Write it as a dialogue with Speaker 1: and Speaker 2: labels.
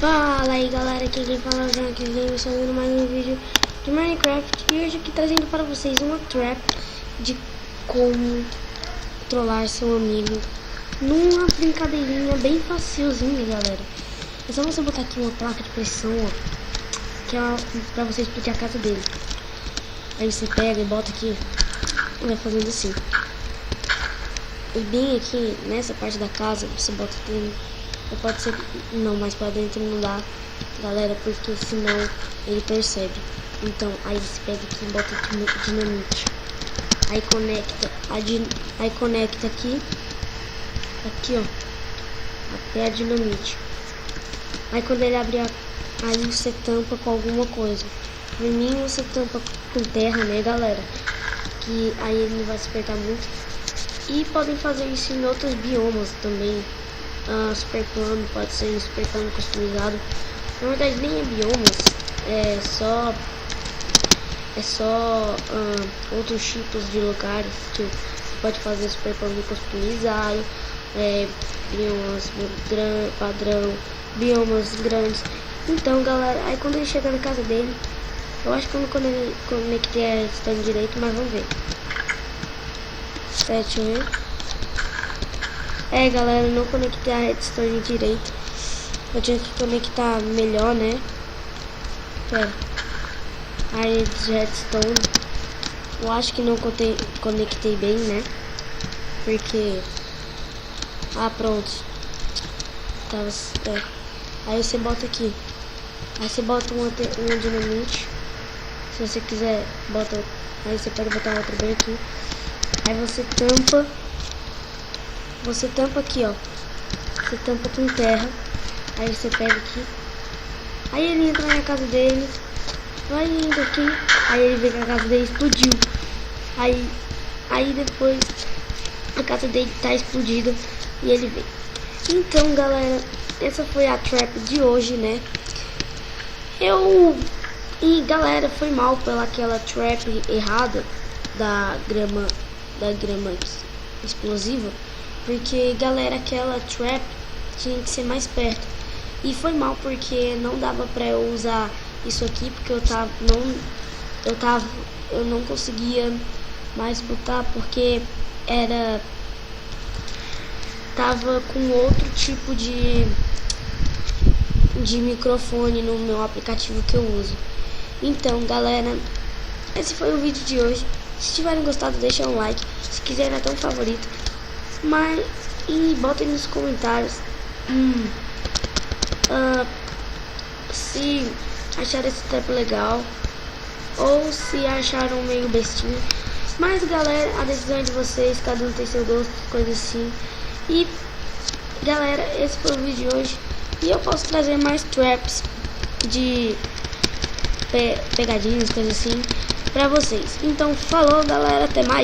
Speaker 1: Fala aí galera, aqui quem fala é o Jonathan Games, fazendo mais um vídeo de Minecraft. E hoje aqui trazendo para vocês uma trap de como trollar seu amigo numa brincadeirinha bem facilzinha, galera. É só você botar aqui uma placa de pressão, ó, que é pra você explodir a casa dele. Aí você pega e bota aqui e vai fazendo assim. E bem aqui nessa parte da casa você bota tudo. Pode ser não, mas pra dentro não dá, galera, porque senão ele percebe. Então aí você pega aqui e bota aqui no dinamite. Aí conecta aqui, ó, até a dinamite. Aí quando ele abrir, aí você tampa com alguma coisa. Por mim você tampa com terra, né, galera? Que aí ele não vai se apertar muito. E podem fazer isso em outros biomas também. Super plano, pode ser super plano customizado. Na verdade nem é biomas, é só outros tipos de lugares que você pode fazer super plano customizado, biomas padrão, biomas grandes. Então galera, aí quando ele chegar na casa dele, eu acho que eu não conectei a redstone direito, mas vamos ver. Deixa eu ver. Galera, eu não conectei a redstone direito. Eu tinha que conectar melhor, né? Pera. A redstone. Eu acho que não conectei bem, né? Porque... pronto. Aí você bota aqui. Aí você bota uma dinamite. Se você quiser, bota... Aí você pode botar outra bem aqui. Aí você tampa aqui, ó. Você tampa com terra. Aí você pega aqui. Aí ele entra na casa dele. Vai indo aqui. Aí ele vê que a casa dele explodiu. Aí depois a casa dele tá explodida. E ele vem. Então galera, essa foi a trap de hoje, né? E galera, foi mal pela aquela trap errada da grama explosiva. Porque galera, aquela trap tinha que ser mais perto. E foi mal porque não dava pra eu usar isso aqui, porque eu não conseguia mais botar, porque tava com outro tipo de microfone no meu aplicativo que eu uso. Então galera, esse foi o vídeo de hoje. Se tiverem gostado, deixa um like. Se quiserem até um favorito. E botem nos comentários se acharam esse trap legal ou se acharam meio bestinho. Mas galera, a decisão é de vocês, cada um tem seu gosto, coisa assim. E galera, esse foi o vídeo de hoje. E eu posso trazer mais traps de pegadinhas, coisa assim, pra vocês. Então falou galera, até mais.